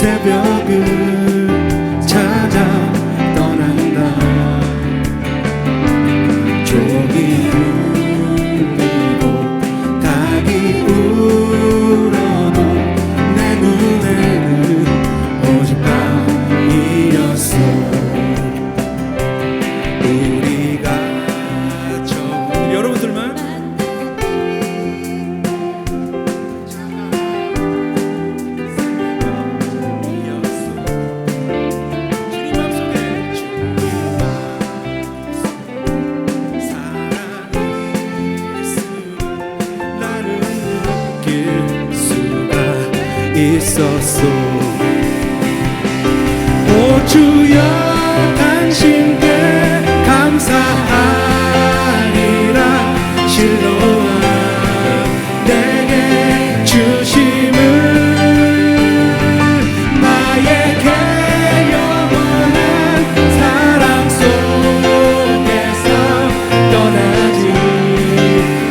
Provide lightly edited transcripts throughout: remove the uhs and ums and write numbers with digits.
새벽을 찾아 떠난다. 종이 울리고 닭이 울어도 내 눈에는 오직 밤이었어. 우리가 여러분들만 있었소. 오 주여 당신께 감사하리라. 실로와 내게 주심을 나에게 영원한 사랑 속에서 떠나지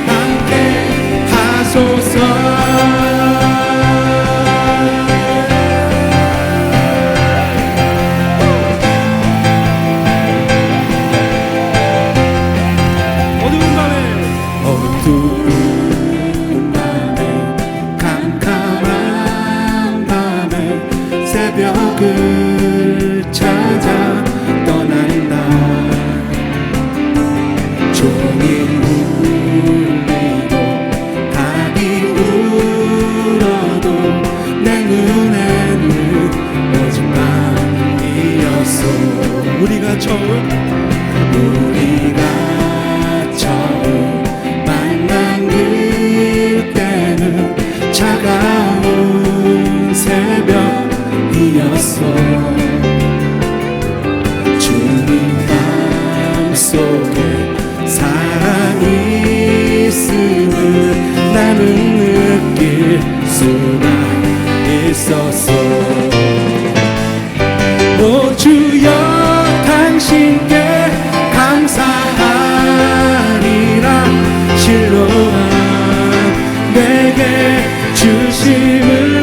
않게 하소서. 새벽을 찾아 떠난다. 종이 울리고 닭이 울어도 내 눈에는 오직 밤이었어. 우리가 처음 만난 그때는 차가운 새벽 이었어. 주님 마음속에 사랑이 있음을 나는 느낄 수가 있었어. 오 주여 당신께 감사하리라. 실로와 내게 주심을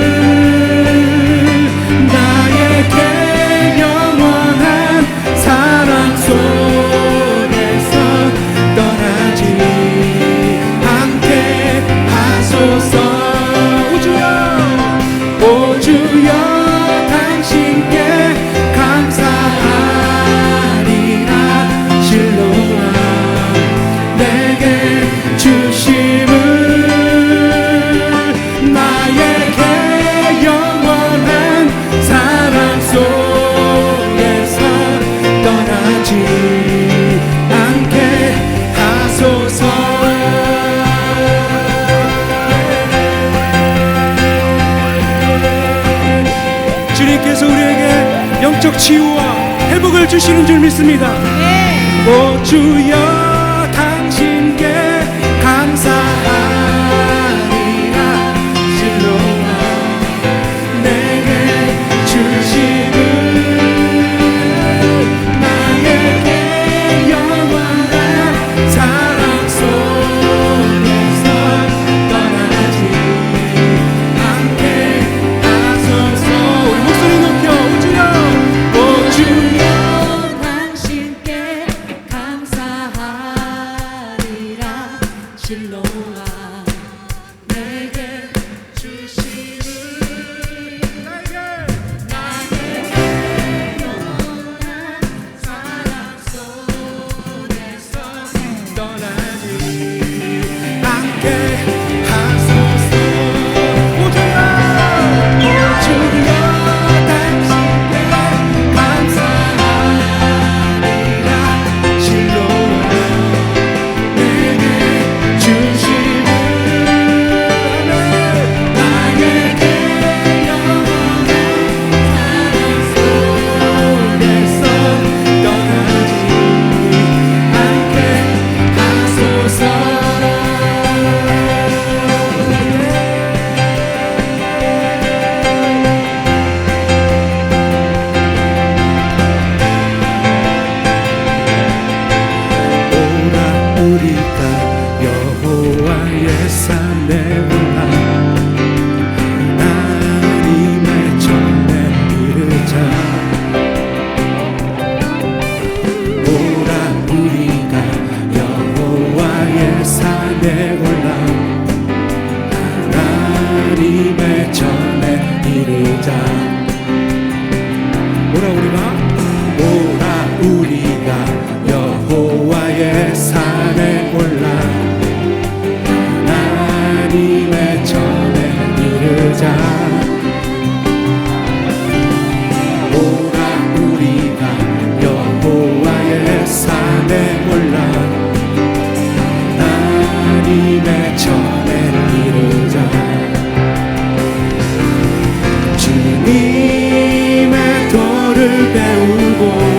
주님께서 우리에게 영적 치유와 회복을 주시는 줄 믿습니다. 오 주여 당신께 감사하리라. 실로와 내게 주심을 나에게 영원한 사랑 속에서 떠나지 않게 하소서. 목소리 높여 오 주여 당신께 감사하리라. 오라 우리가 여호와의 산에 올라 하나님의 전에 이르자. 오라 우리가 여호와의 산에 올라 하나님의 전에 이르자. 주님의 도를 배우고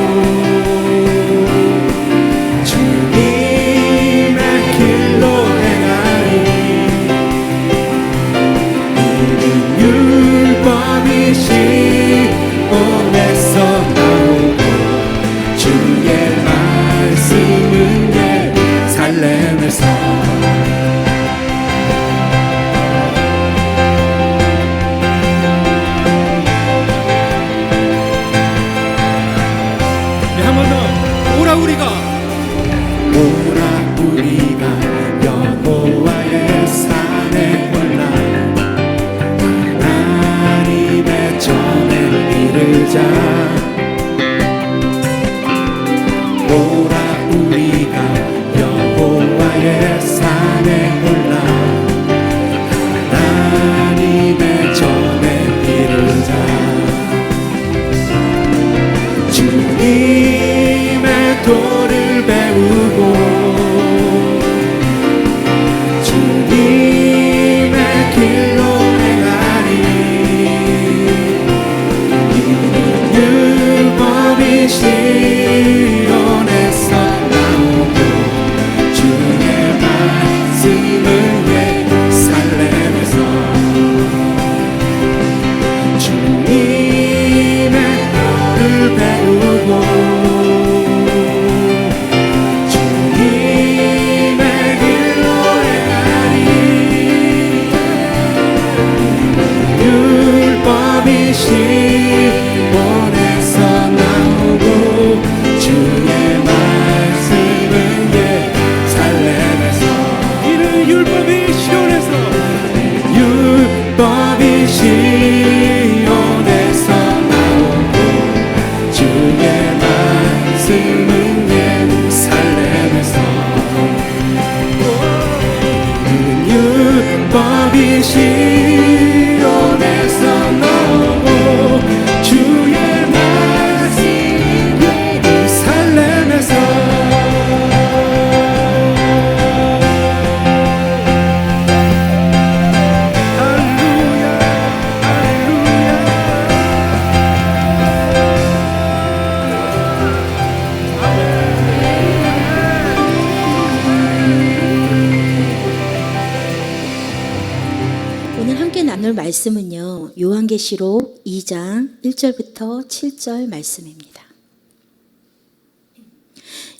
말씀은요, 요한계시록 2장 1절부터 7절 말씀입니다.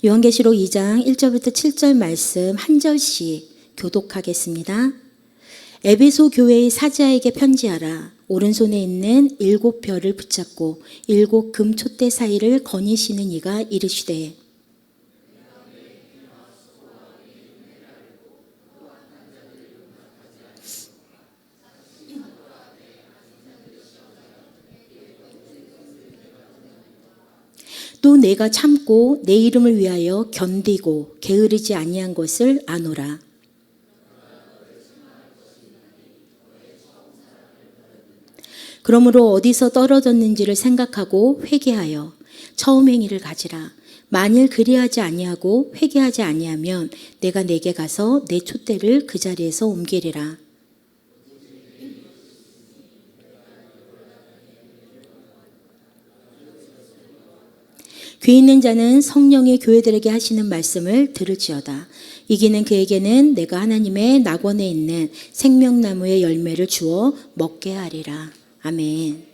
요한계시록 2장 1절부터 7절 말씀 한 절씩 교독하겠습니다. 에베소 교회의 사자에게 편지하라. 오른손에 있는 7별을 붙잡고 7 금촛대 사이를 거니시는 이가 이르시되 또 내가 참고 내 이름을 위하여 견디고 게으르지 아니한 것을 아노라. 그러므로 어디서 떨어졌는지를 생각하고 회개하여 처음 행위를 가지라. 만일 그리하지 아니하고 회개하지 아니하면 내가 내게 가서 내 촛대를 그 자리에서 옮기리라. 귀 있는 자는 성령이 교회들에게 하시는 말씀을 들을지어다. 이기는 그에게는 내가 하나님의 낙원에 있는 생명나무의 열매를 주어 먹게 하리라. 아멘.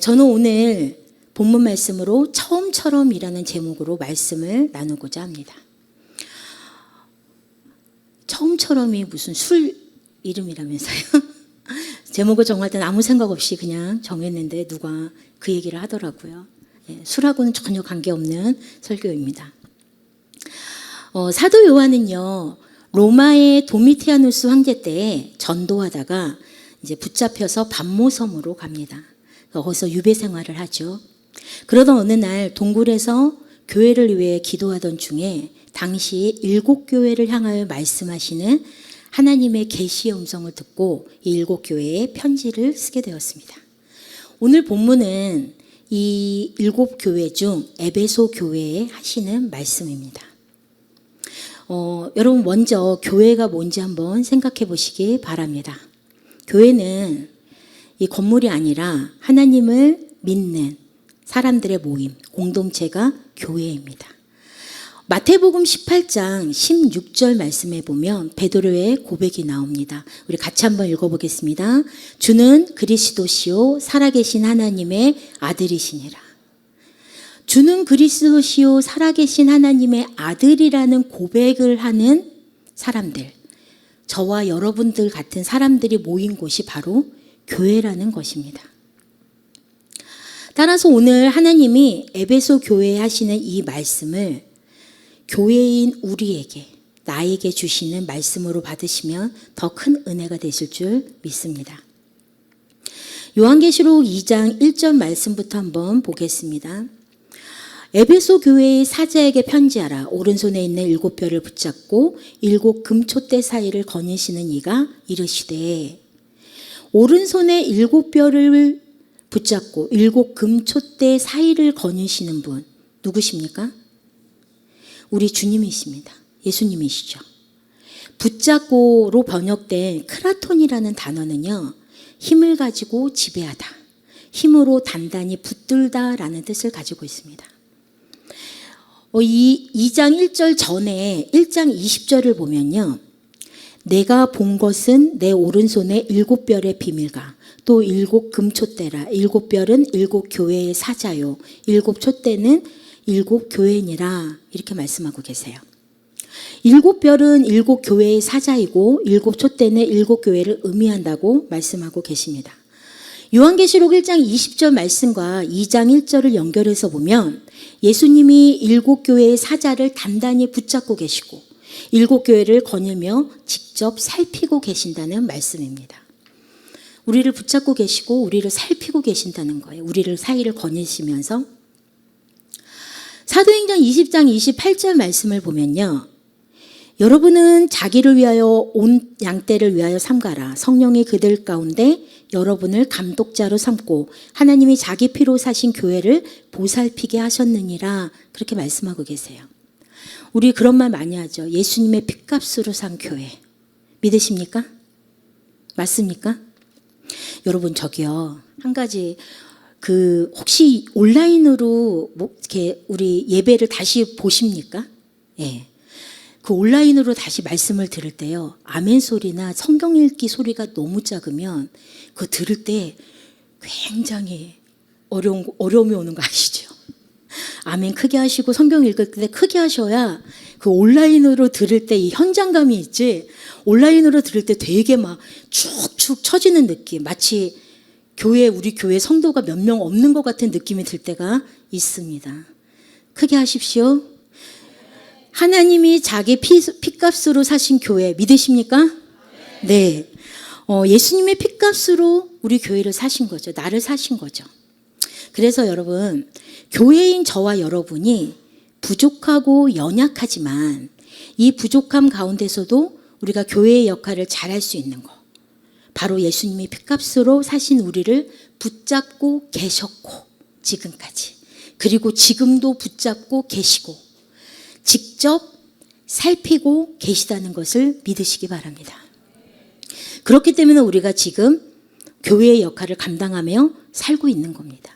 저는 오늘 본문 말씀으로 처음처럼이라는 제목으로 말씀을 나누고자 합니다. 처음처럼이 무슨 술 이름이라면서요. 제목을 정할 때는 아무 생각 없이 그냥 정했는데 누가 그 얘기를 하더라고요. 술하고는 전혀 관계없는 설교입니다. 사도 요한은요, 로마의 도미티아누스 황제 때 전도하다가 이제 붙잡혀서 반모섬으로 갑니다. 거기서 유배 생활을 하죠. 그러던 어느 날 동굴에서 교회를 위해 기도하던 중에 당시 7교회를 향하여 말씀하시는 하나님의 계시의 음성을 듣고 이 7교회에 편지를 쓰게 되었습니다. 오늘 본문은 이 7교회 중 에베소 교회에 하시는 말씀입니다. 여러분 먼저 교회가 뭔지 한번 생각해 보시기 바랍니다. 교회는 이 건물이 아니라 하나님을 믿는 사람들의 모임, 공동체가 교회입니다. 마태복음 18장 16절 말씀에 보면 베드로의 고백이 나옵니다. 우리 같이 한번 읽어보겠습니다. 주는 그리스도시요 살아계신 하나님의 아들이시니라. 주는 그리스도시요 살아계신 하나님의 아들이라는 고백을 하는 사람들, 저와 여러분들 같은 사람들이 모인 곳이 바로 교회라는 것입니다. 따라서 오늘 하나님이 에베소 교회에 하시는 이 말씀을 교회인 우리에게, 나에게 주시는 말씀으로 받으시면 더 큰 은혜가 되실 줄 믿습니다. 요한계시록 2장 1절 말씀부터 한번 보겠습니다. 에베소 교회의 사자에게 편지하라. 오른손에 있는 7 별을 붙잡고 7 금촛대 사이를 거니시는 이가 이르시되, 오른손에 7별을 붙잡고 7 금촛대 사이를 거니시는 분 누구십니까? 우리 주님이십니다. 예수님이시죠. 붙잡고로 번역된 크라톤이라는 단어는요, 힘을 가지고 지배하다, 힘으로 단단히 붙들다라는 뜻을 가지고 있습니다. 이 2장 1절 전에 1장 20절을 보면요, 내가 본 것은 내 오른손에 7별의 비밀과 또 7 금촛대라. 7별은 7 교회의 사자요, 7 촛대는 7 교회니라, 이렇게 말씀하고 계세요. 7별은 7 교회의 사자이고 7 촛대는 7 교회를 의미한다고 말씀하고 계십니다. 요한계시록 1장 20절 말씀과 2장 1절을 연결해서 보면 예수님이 7 교회의 사자를 단단히 붙잡고 계시고 7 교회를 거닐며 직접 살피고 계신다는 말씀입니다. 우리를 붙잡고 계시고 우리를 살피고 계신다는 거예요. 우리를 사이를 거니시면서. 사도행전 20장 28절 말씀을 보면요, 여러분은 자기를 위하여 온 양떼를 위하여 삼가라. 성령이 그들 가운데 여러분을 감독자로 삼고 하나님이 자기 피로 사신 교회를 보살피게 하셨느니라, 그렇게 말씀하고 계세요. 우리 그런 말 많이 하죠. 예수님의 핏값으로 산 교회. 믿으십니까? 맞습니까? 여러분, 저기요, 한 가지, 혹시 온라인으로 이렇게 우리 예배를 다시 보십니까? 예. 그 온라인으로 다시 말씀을 들을 때요, 아멘 소리나 성경 읽기 소리가 너무 작으면 그거 들을 때 굉장히 어려움이 오는 거 아시죠? 아멘 크게 하시고 성경 읽을 때 크게 하셔야 그 온라인으로 들을 때 이 현장감이 있지, 온라인으로 들을 때 되게 막 축축 처지는 느낌, 마치 우리 교회 성도가 몇 명 없는 것 같은 느낌이 들 때가 있습니다. 크게 하십시오. 하나님이 자기 핏값으로 사신 교회 믿으십니까? 네. 예수님의 핏값으로 우리 교회를 사신 거죠. 나를 사신 거죠. 그래서 여러분, 교회인 저와 여러분이 부족하고 연약하지만 이 부족함 가운데서도 우리가 교회의 역할을 잘할 수 있는 거, 바로 예수님이 핏값으로 사신 우리를 붙잡고 계셨고, 지금까지, 그리고 지금도 붙잡고 계시고 직접 살피고 계시다는 것을 믿으시기 바랍니다. 그렇기 때문에 우리가 지금 교회의 역할을 감당하며 살고 있는 겁니다.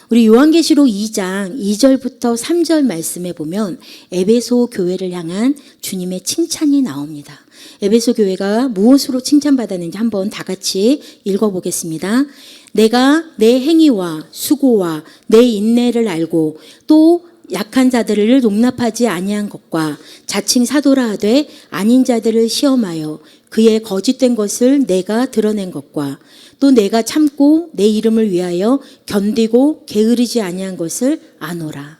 우리 요한계시록 2장 2절부터 3절 말씀에 보면 에베소 교회를 향한 주님의 칭찬이 나옵니다. 에베소 교회가 무엇으로 칭찬받았는지 한번 다 같이 읽어보겠습니다. 내가 내 행위와 수고와 내 인내를 알고 또 약한 자들을 용납하지 아니한 것과 자칭 사도라 하되 아닌 자들을 시험하여 그의 거짓된 것을 내가 드러낸 것과 또 내가 참고 내 이름을 위하여 견디고 게으르지 아니한 것을 아노라.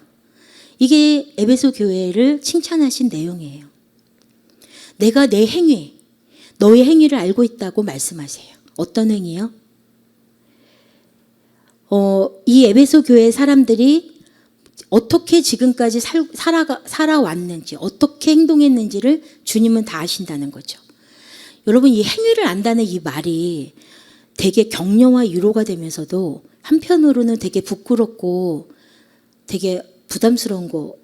이게 에베소 교회를 칭찬하신 내용이에요. 내가 내 행위, 너의 행위를 알고 있다고 말씀하세요. 어떤 행위요? 이 에베소 교회 사람들이 어떻게 지금까지 살아왔는지, 어떻게 행동했는지를 주님은 다 아신다는 거죠. 여러분, 이 행위를 안다는 이 말이 되게 격려와 위로가 되면서도 한편으로는 되게 부끄럽고 되게 부담스러운 거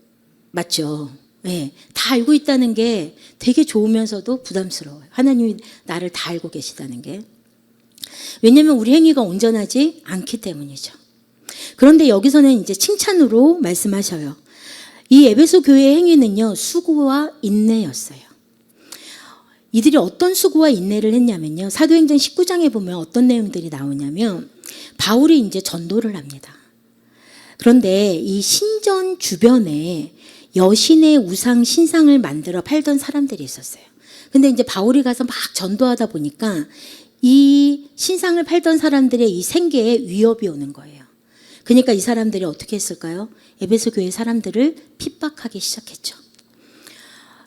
맞죠? 네, 다 알고 있다는 게 되게 좋으면서도 부담스러워요. 하나님이 나를 다 알고 계시다는 게. 왜냐하면 우리 행위가 온전하지 않기 때문이죠. 그런데 여기서는 이제 칭찬으로 말씀하셔요. 이 에베소 교회의 행위는요, 수고와 인내였어요. 이들이 어떤 수고와 인내를 했냐면요, 사도행전 19장에 보면 어떤 내용들이 나오냐면 바울이 이제 전도를 합니다. 그런데 이 신전 주변에 여신의 우상 신상을 만들어 팔던 사람들이 있었어요. 근데 이제 바울이 가서 막 전도하다 보니까 이 신상을 팔던 사람들의 이 생계에 위협이 오는 거예요. 그러니까 이 사람들이 어떻게 했을까요? 에베소 교회 사람들을 핍박하기 시작했죠.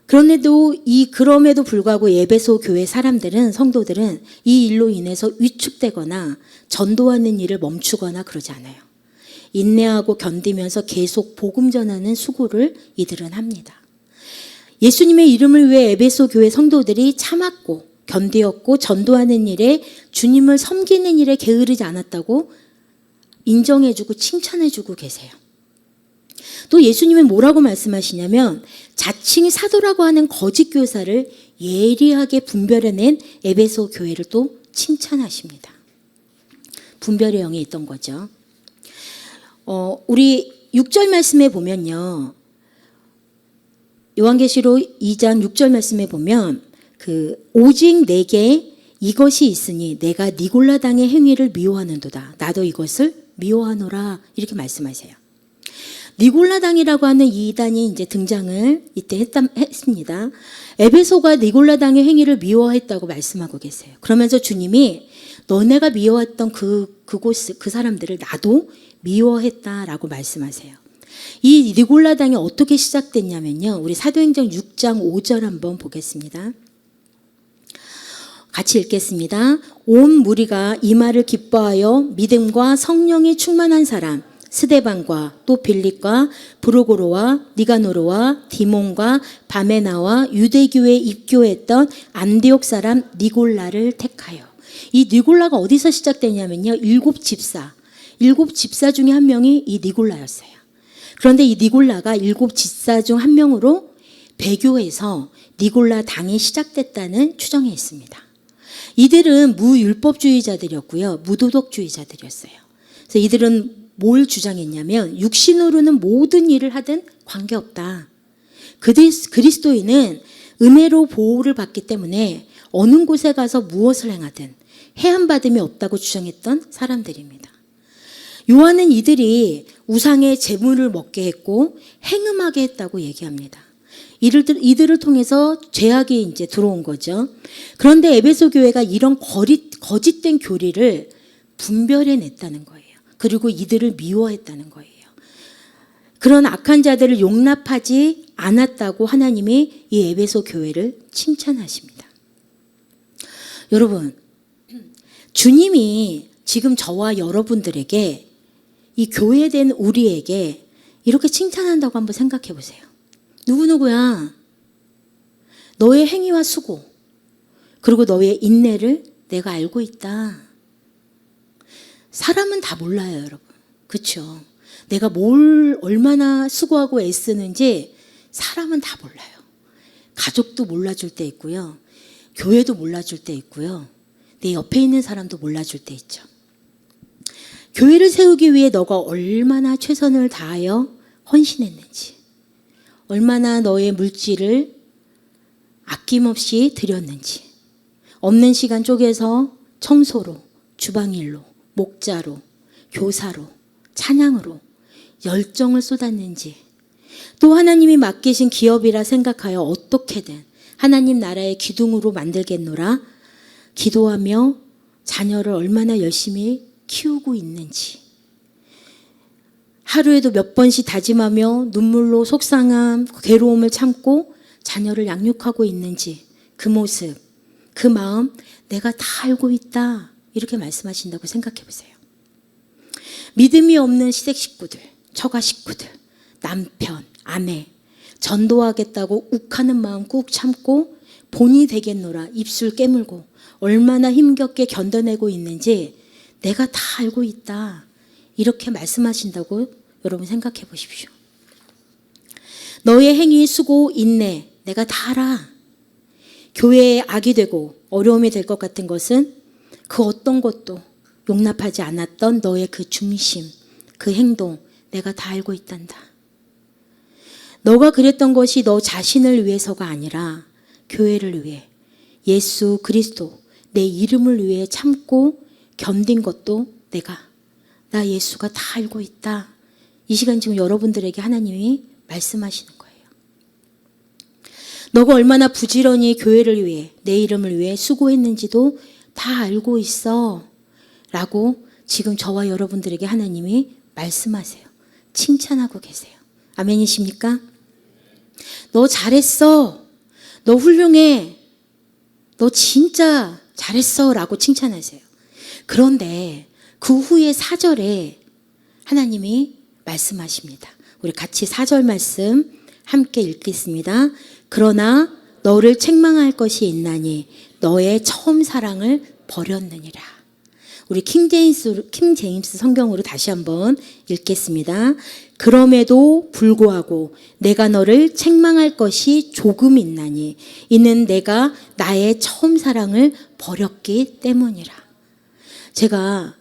그럼에도 불구하고 에베소 교회 사람들은, 성도들은 이 일로 인해서 위축되거나 전도하는 일을 멈추거나 그러지 않아요. 인내하고 견디면서 계속 복음 전하는 수고를 이들은 합니다. 예수님의 이름을 위해 에베소 교회 성도들이 참았고 견디었고 전도하는 일에, 주님을 섬기는 일에 게으르지 않았다고 인정해주고 칭찬해주고 계세요. 또 예수님은 뭐라고 말씀하시냐면 자칭 사도라고 하는 거짓 교사를 예리하게 분별해낸 에베소 교회를 또 칭찬하십니다. 분별의 영이 있던 거죠. 우리 6절 말씀에 보면요, 요한계시록 2장 6절 말씀에 보면 오직 내게 이것이 있으니 내가 니골라당의 행위를 미워하는도다. 나도 이것을 미워하노라. 이렇게 말씀하세요. 니골라당이라고 하는 이 이단이 이제 등장을 이때 했습니다. 에베소가 니골라당의 행위를 미워했다고 말씀하고 계세요. 그러면서 주님이 너네가 미워했던 그 사람들을 나도 미워했다라고 말씀하세요. 이 니골라당이 어떻게 시작됐냐면요, 우리 사도행전 6장 5절 한번 보겠습니다. 같이 읽겠습니다. 온 무리가 이 말을 기뻐하여 믿음과 성령이 충만한 사람 스데반과 또 빌립과 브루고로와 니가노로와 디몬과 바메나와 유대교에 입교했던 안디옥 사람 니골라를 택하여. 이 니골라가 어디서 시작되냐면요, 일곱 집사 중에 한 명이 이 니골라였어요. 그런데 이 니골라가 일곱 집사 중 한 명으로 배교해서 니골라 당이 시작됐다는 추정이 있습니다. 이들은 무율법주의자들이었고요, 무도덕주의자들이었어요. 그래서 이들은 뭘 주장했냐면 육신으로는 모든 일을 하든 관계없다. 그리스도인은 은혜로 보호를 받기 때문에 어느 곳에 가서 무엇을 행하든 해함받음이 없다고 주장했던 사람들입니다. 요한은 이들이 우상의 제물을 먹게 했고 행음하게 했다고 얘기합니다. 이들을 통해서 죄악이 이제 들어온 거죠. 그런데 에베소 교회가 이런 거짓된 교리를 분별해냈다는 거예요. 그리고 이들을 미워했다는 거예요. 그런 악한 자들을 용납하지 않았다고 하나님이 이 에베소 교회를 칭찬하십니다. 여러분, 주님이 지금 저와 여러분들에게, 이 교회된 우리에게 이렇게 칭찬한다고 한번 생각해 보세요. 누구누구야, 너의 행위와 수고, 그리고 너의 인내를 내가 알고 있다. 사람은 다 몰라요, 여러분. 그렇죠? 내가 뭘 얼마나 수고하고 애쓰는지 사람은 다 몰라요. 가족도 몰라줄 때 있고요, 교회도 몰라줄 때 있고요, 내 옆에 있는 사람도 몰라줄 때 있죠. 교회를 세우기 위해 너가 얼마나 최선을 다하여 헌신했는지, 얼마나 너의 물질을 아낌없이 드렸는지, 없는 시간 쪼개서 청소로, 주방일로, 목자로, 교사로, 찬양으로 열정을 쏟았는지, 또 하나님이 맡기신 기업이라 생각하여 어떻게든 하나님 나라의 기둥으로 만들겠노라 기도하며 자녀를 얼마나 열심히 키우고 있는지, 하루에도 몇 번씩 다짐하며 눈물로 속상함, 괴로움을 참고 자녀를 양육하고 있는지, 그 모습, 그 마음 내가 다 알고 있다. 이렇게 말씀하신다고 생각해 보세요. 믿음이 없는 시댁 식구들, 처가 식구들, 남편, 아내, 전도하겠다고 욱하는 마음 꾹 참고 본이 되겠노라 입술 깨물고 얼마나 힘겹게 견뎌내고 있는지 내가 다 알고 있다. 이렇게 말씀하신다고 여러분 생각해 보십시오. 너의 행위, 수고, 인내 내가 다 알아. 교회에 악이 되고 어려움이 될 것 같은 것은 그 어떤 것도 용납하지 않았던 너의 그 중심, 그 행동 내가 다 알고 있단다. 너가 그랬던 것이 너 자신을 위해서가 아니라 교회를 위해 예수 그리스도 내 이름을 위해 참고 견딘 것도 나 예수가 다 알고 있다. 이 시간 지금 여러분들에게 하나님이 말씀하시는 거예요. 너가 얼마나 부지런히 교회를 위해 내 이름을 위해 수고했는지도 다 알고 있어 라고 지금 저와 여러분들에게 하나님이 말씀하세요. 칭찬하고 계세요. 아멘이십니까? 너 잘했어. 너 훌륭해. 너 진짜 잘했어 라고 칭찬하세요. 그런데 그 후에 4절에 하나님이 말씀하십니다. 우리 같이 4절 말씀 함께 읽겠습니다. 그러나 너를 책망할 것이 있나니 너의 처음 사랑을 버렸느니라. 우리 킹제임스 성경으로 다시 한번 읽겠습니다. 그럼에도 불구하고 내가 너를 책망할 것이 조금 있나니 이는 내가 나의 처음 사랑을 버렸기 때문이라. 제가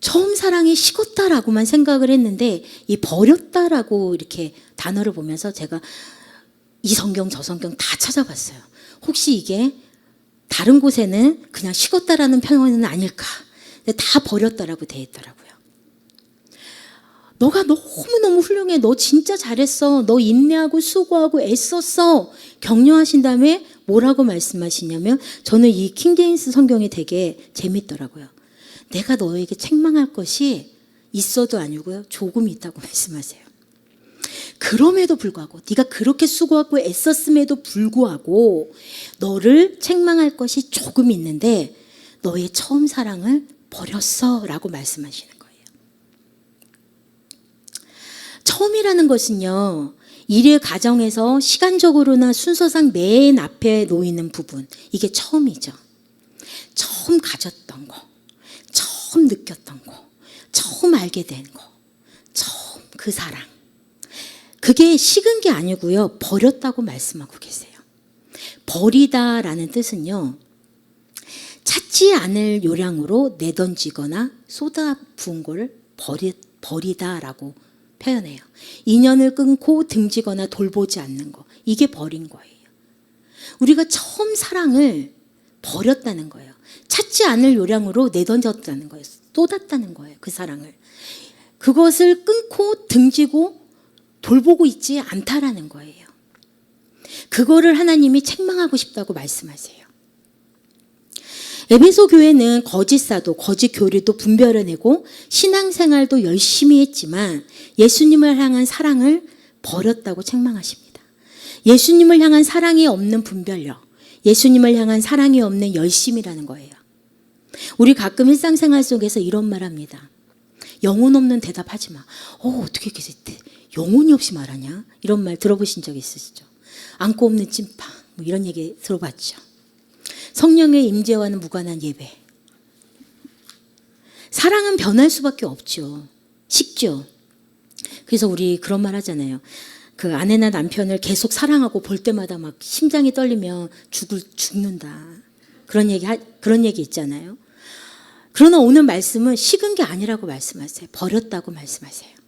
처음 사랑이 식었다라고만 생각을 했는데 이 버렸다라고 이렇게 단어를 보면서 제가 이 성경 저 성경 다 찾아봤어요. 혹시 이게 다른 곳에는 그냥 식었다라는 표현은 아닐까. 근데 다 버렸다라고 돼 있더라고요. 너가 너무너무 훌륭해. 너 진짜 잘했어. 너 인내하고 수고하고 애썼어. 격려하신 다음에 뭐라고 말씀하시냐면 저는 이 킹제임스 성경이 되게 재밌더라고요. 내가 너에게 책망할 것이 있어도 아니고요. 조금 있다고 말씀하세요. 그럼에도 불구하고 네가 그렇게 수고하고 애썼음에도 불구하고 너를 책망할 것이 조금 있는데 너의 처음 사랑을 버렸어 라고 말씀하시는 거예요. 처음이라는 것은요. 일의 과정에서 시간적으로나 순서상 맨 앞에 놓이는 부분 이게 처음이죠. 처음 가졌던 거, 처음 느꼈던 거, 처음 알게 된 거, 처음 그 사랑 그게 식은 게 아니고요. 버렸다고 말씀하고 계세요. 버리다라는 뜻은요. 찾지 않을 요량으로 내던지거나 쏟아 부은 거를 버리다라고 표현해요. 인연을 끊고 등지거나 돌보지 않는 거. 이게 버린 거예요. 우리가 처음 사랑을 버렸다는 거예요. 찾지 않을 요량으로 내던졌다는 거예요. 쏟았다는 거예요. 그 사랑을. 그것을 끊고 등지고 돌보고 있지 않다라는 거예요. 그거를 하나님이 책망하고 싶다고 말씀하세요. 에베소 교회는 거짓 사도, 거짓 교리도 분별해내고 신앙생활도 열심히 했지만 예수님을 향한 사랑을 버렸다고 책망하십니다. 예수님을 향한 사랑이 없는 분별력, 예수님을 향한 사랑이 없는 열심이라는 거예요. 우리 가끔 일상생활 속에서 이런 말 합니다. 영혼 없는 대답하지 마. 어떻게 이렇게 영혼이 없이 말하냐? 이런 말 들어보신 적 있으시죠? 안고 없는 찐빵 뭐 이런 얘기 들어봤죠? 성령의 임재와는 무관한 예배. 사랑은 변할 수밖에 없죠. 식죠. 그래서 우리 그런 말 하잖아요. 그 아내나 남편을 계속 사랑하고 볼 때마다 막 심장이 떨리면 죽는다. 그런 얘기 있잖아요. 그러나 오늘 말씀은 식은 게 아니라고 말씀하세요. 버렸다고 말씀하세요.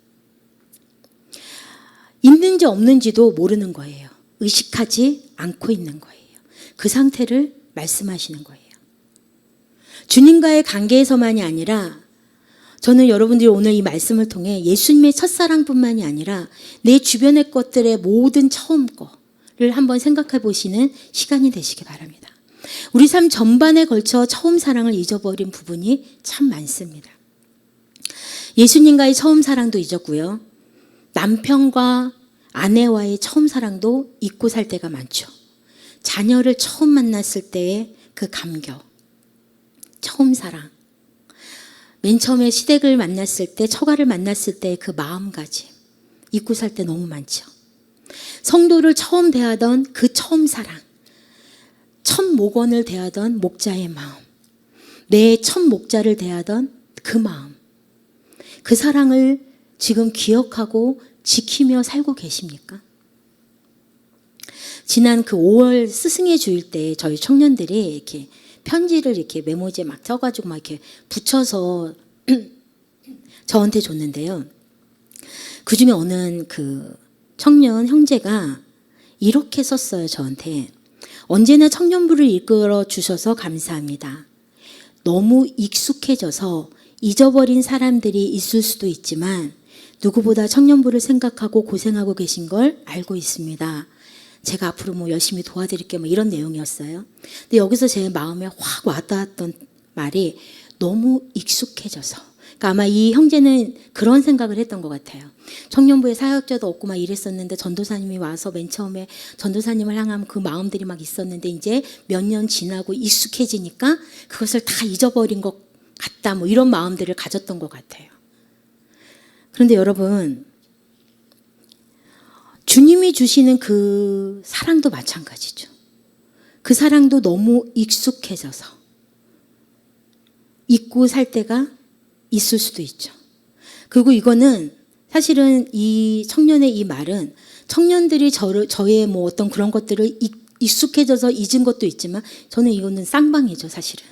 있는지 없는지도 모르는 거예요. 의식하지 않고 있는 거예요. 그 상태를 말씀하시는 거예요. 주님과의 관계에서만이 아니라 저는 여러분들이 오늘 이 말씀을 통해 예수님의 첫사랑뿐만이 아니라 내 주변의 것들의 모든 처음 거를 한번 생각해 보시는 시간이 되시기 바랍니다. 우리 삶 전반에 걸쳐 처음 사랑을 잊어버린 부분이 참 많습니다. 예수님과의 처음 사랑도 잊었고요. 남편과 아내와의 처음 사랑도 잊고 살 때가 많죠. 자녀를 처음 만났을 때의 그 감격, 처음 사랑. 맨 처음에 시댁을 만났을 때, 처가를 만났을 때 그 마음가짐, 잊고 살 때 너무 많죠. 성도를 처음 대하던 그 처음 사랑, 첫 목원을 대하던 목자의 마음, 내 첫 목자를 대하던 그 마음, 그 사랑을 지금 기억하고 지키며 살고 계십니까? 지난 그 5월 스승의 주일 때 저희 청년들이 이렇게 편지를 이렇게 메모지에 막 써가지고 막 이렇게 붙여서 저한테 줬는데요. 그 중에 어느 그 청년 형제가 이렇게 썼어요, 저한테. 언제나 청년부를 이끌어 주셔서 감사합니다. 너무 익숙해져서 잊어버린 사람들이 있을 수도 있지만 누구보다 청년부를 생각하고 고생하고 계신 걸 알고 있습니다. 제가 앞으로 뭐 열심히 도와드릴게요. 뭐 이런 내용이었어요. 근데 여기서 제 마음에 확 와닿았던 말이 너무 익숙해져서. 그러니까 아마 이 형제는 그런 생각을 했던 것 같아요. 청년부에 사역자도 없고 막 이랬었는데 전도사님이 와서 맨 처음에 전도사님을 향한 그 마음들이 막 있었는데 이제 몇 년 지나고 익숙해지니까 그것을 다 잊어버린 것 같다. 뭐 이런 마음들을 가졌던 것 같아요. 그런데 여러분, 주님이 주시는 그 사랑도 마찬가지죠. 그 사랑도 너무 익숙해져서 잊고 살 때가 있을 수도 있죠. 그리고 이거는 사실은 이 청년의 이 말은 청년들이 저의 뭐 어떤 그런 것들을 익숙해져서 잊은 것도 있지만 저는 이거는 쌍방이죠, 사실은.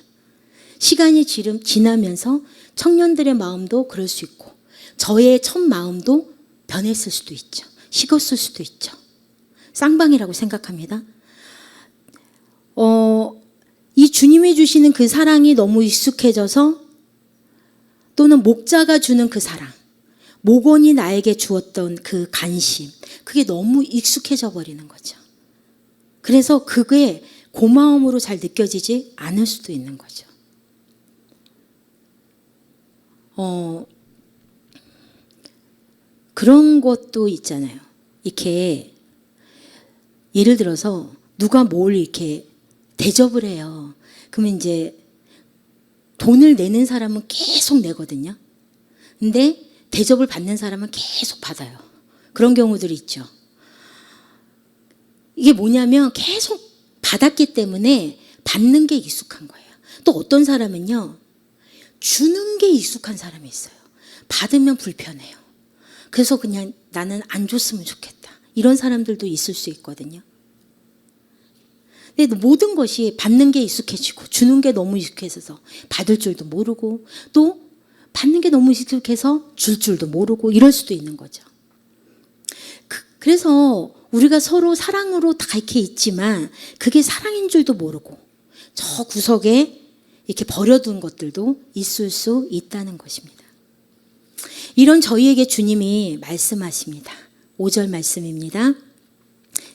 시간이 지나면서 청년들의 마음도 그럴 수 있고 저의 첫 마음도 변했을 수도 있죠. 식었을 수도 있죠. 쌍방이라고 생각합니다. 이 주님이 주시는 그 사랑이 너무 익숙해져서 또는 목자가 주는 그 사랑, 목원이 나에게 주었던 그 관심, 그게 너무 익숙해져 버리는 거죠. 그래서 그게 고마움으로 잘 느껴지지 않을 수도 있는 거죠. 그런 것도 있잖아요. 이렇게 예를 들어서 누가 뭘 이렇게 대접을 해요. 그러면 이제 돈을 내는 사람은 계속 내거든요. 근데 대접을 받는 사람은 계속 받아요. 그런 경우들이 있죠. 이게 뭐냐면 계속 받았기 때문에 받는 게 익숙한 거예요. 또 어떤 사람은요, 주는 게 익숙한 사람이 있어요. 받으면 불편해요. 그래서 그냥 나는 안 줬으면 좋겠다. 이런 사람들도 있을 수 있거든요. 근데 모든 것이 받는 게 익숙해지고 주는 게 너무 익숙해져서 받을 줄도 모르고 또 받는 게 너무 익숙해서 줄 줄도 모르고 이럴 수도 있는 거죠. 그래서 우리가 서로 사랑으로 다 이렇게 있지만 그게 사랑인 줄도 모르고 저 구석에 이렇게 버려둔 것들도 있을 수 있다는 것입니다. 이런 저희에게 주님이 말씀하십니다. 5절 말씀입니다.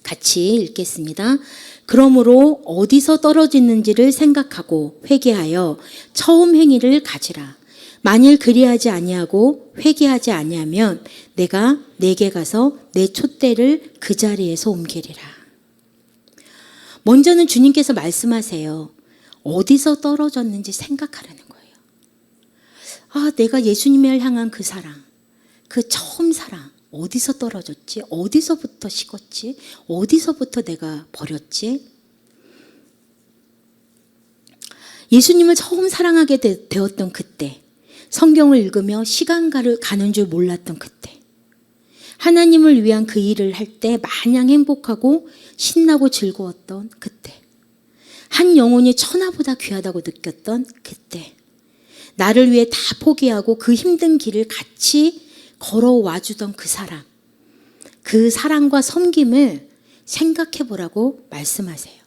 같이 읽겠습니다. 그러므로 어디서 떨어지는지를 생각하고 회개하여 처음 행위를 가지라. 만일 그리하지 아니하고 회개하지 아니하면 내가 내게 가서 내 촛대를 그 자리에서 옮기리라. 먼저는 주님께서 말씀하세요. 어디서 떨어졌는지 생각하라는 거예요. 아, 내가 예수님을 향한 그 사랑, 그 처음 사랑, 어디서 떨어졌지? 어디서부터 식었지? 어디서부터 내가 버렸지? 예수님을 처음 사랑하게 되었던 그때, 성경을 읽으며 시간 가는 줄 몰랐던 그때, 하나님을 위한 그 일을 할 때 마냥 행복하고 신나고 즐거웠던 그때, 한 영혼이 천하보다 귀하다고 느꼈던 그때, 나를 위해 다 포기하고 그 힘든 길을 같이 걸어와 주던 그 사람, 그 사랑과 섬김을 생각해 보라고 말씀하세요.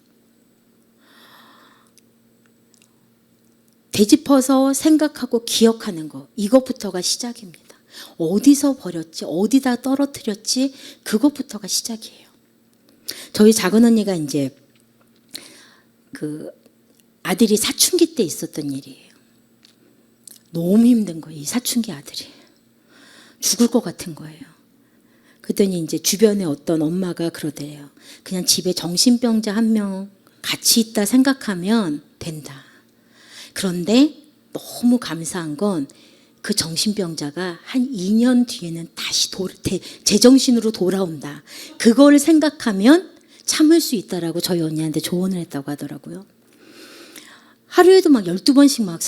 되짚어서 생각하고 기억하는 거, 이것부터가 시작입니다. 어디서 버렸지, 어디다 떨어뜨렸지, 그것부터가 시작이에요. 저희 작은 언니가 이제 그 아들이 사춘기 때 있었던 일이에요. 너무 힘든 거예요, 이 사춘기 아들이. 죽을 것 같은 거예요. 그랬더니 이제 주변에 어떤 엄마가 그러대요. 그냥 집에 정신병자 한 명 가치 있다 생각하면 된다. 그런데 너무 감사한 건 그 정신병자가 한 2년 뒤에는 다시 제정신으로 돌아온다. 그걸 생각하면 참을 수 있다라고 저희 언니한테 조언을 했다고 하더라고요. 하루에도 막 12번씩 막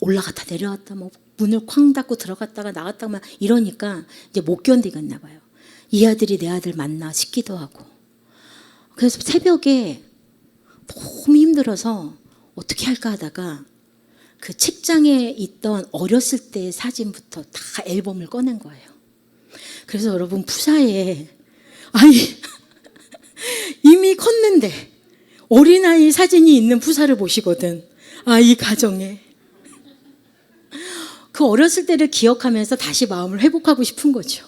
올라갔다 내려왔다 뭐 문을 쾅 닫고 들어갔다가 나갔다가 막 이러니까 이제 못 견디겠나 봐요. 이 아들이 내 아들 맞나 싶기도 하고. 그래서 새벽에 너무 힘들어서 어떻게 할까 하다가 그 책장에 있던 어렸을 때의 사진부터 다 앨범을 꺼낸 거예요. 그래서 여러분 푸사에 아니 이미 컸는데 어린아이 사진이 있는 푸사를 보시거든. 아, 이 가정에 그 어렸을 때를 기억하면서 다시 마음을 회복하고 싶은 거죠.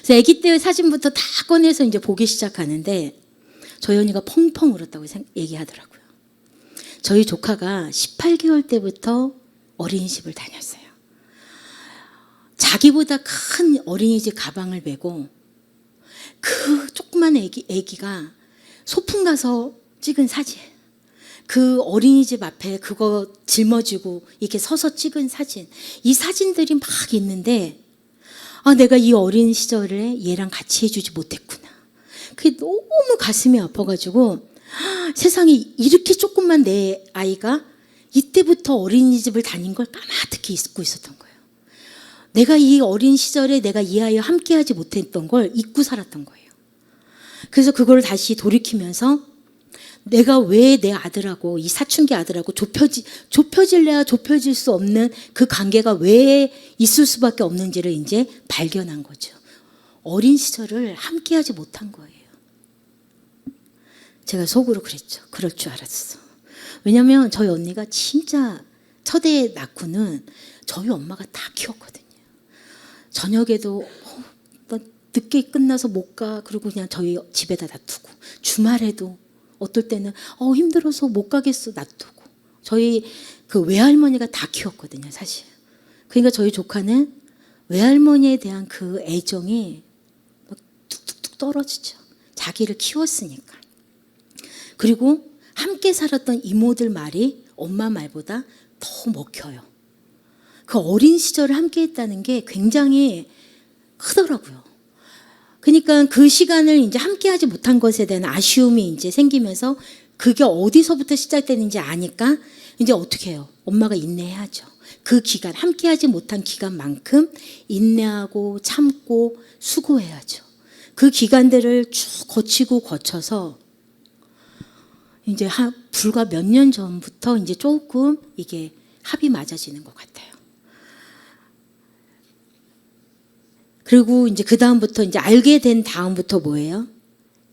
그래서 아기 때의 사진부터 다 꺼내서 이제 보기 시작하는데 저희 언니가 펑펑 울었다고 얘기하더라고요. 저희 조카가 18개월 때부터 어린이집을 다녔어요. 자기보다 큰 어린이집 가방을 메고 그 조그만 애기가 소풍 가서 찍은 사진, 그 어린이집 앞에 그거 짊어지고 이렇게 서서 찍은 사진, 이 사진들이 막 있는데 아, 내가 이 어린 시절에 얘랑 같이 해주지 못했구나. 그게 너무 가슴이 아파가지고 세상에 이렇게 조금만 내 아이가 이때부터 어린이집을 다닌 걸 까마득히 잊고 있었던 거예요. 내가 이 어린 시절에 내가 이 아이와 함께하지 못했던 걸 잊고 살았던 거예요. 그래서 그걸 다시 돌이키면서 내가 왜 내 아들하고 이 사춘기 아들하고 좁혀질래야 좁혀질 수 없는 그 관계가 왜 있을 수밖에 없는지를 이제 발견한 거죠. 어린 시절을 함께하지 못한 거예요. 제가 속으로 그랬죠. 그럴 줄 알았어. 왜냐하면 저희 언니가 진짜 첫애 낳고는 저희 엄마가 다 키웠거든요. 저녁에도 나 늦게 끝나서 못 가. 그리고 그냥 저희 집에다 놔두고 주말에도 어떨 때는 힘들어서 못 가겠어 놔두고 저희 그 외할머니가 다 키웠거든요. 사실. 그러니까 저희 조카는 외할머니에 대한 그 애정이 막 뚝뚝뚝 떨어지죠. 자기를 키웠으니까. 그리고 함께 살았던 이모들 말이 엄마 말보다 더 먹혀요. 그 어린 시절을 함께 했다는 게 굉장히 크더라고요. 그러니까 그 시간을 이제 함께 하지 못한 것에 대한 아쉬움이 이제 생기면서 그게 어디서부터 시작되는지 아니까 이제 어떻게 해요? 엄마가 인내해야죠. 그 기간, 함께 하지 못한 기간만큼 인내하고 참고 수고해야죠. 그 기간들을 쭉 거쳐서 이제 불과 몇 년 전부터 이제 조금 이게 합이 맞아지는 것 같아요. 그리고 이제 그 다음부터 이제 알게 된 다음부터 뭐예요?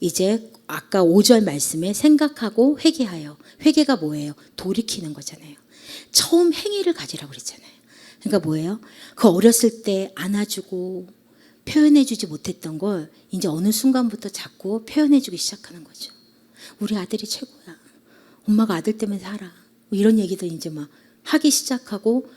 이제 아까 5절 말씀에 생각하고 회개하여. 회개가 뭐예요? 돌이키는 거잖아요. 처음 행위를 가지라고 그랬잖아요. 그러니까 뭐예요? 그 어렸을 때 안아주고 표현해주지 못했던 걸 이제 어느 순간부터 자꾸 표현해주기 시작하는 거죠. 우리 아들이 최고야. 엄마가 아들 때문에 살아. 뭐 이런 얘기도 이제 막 하기 시작하고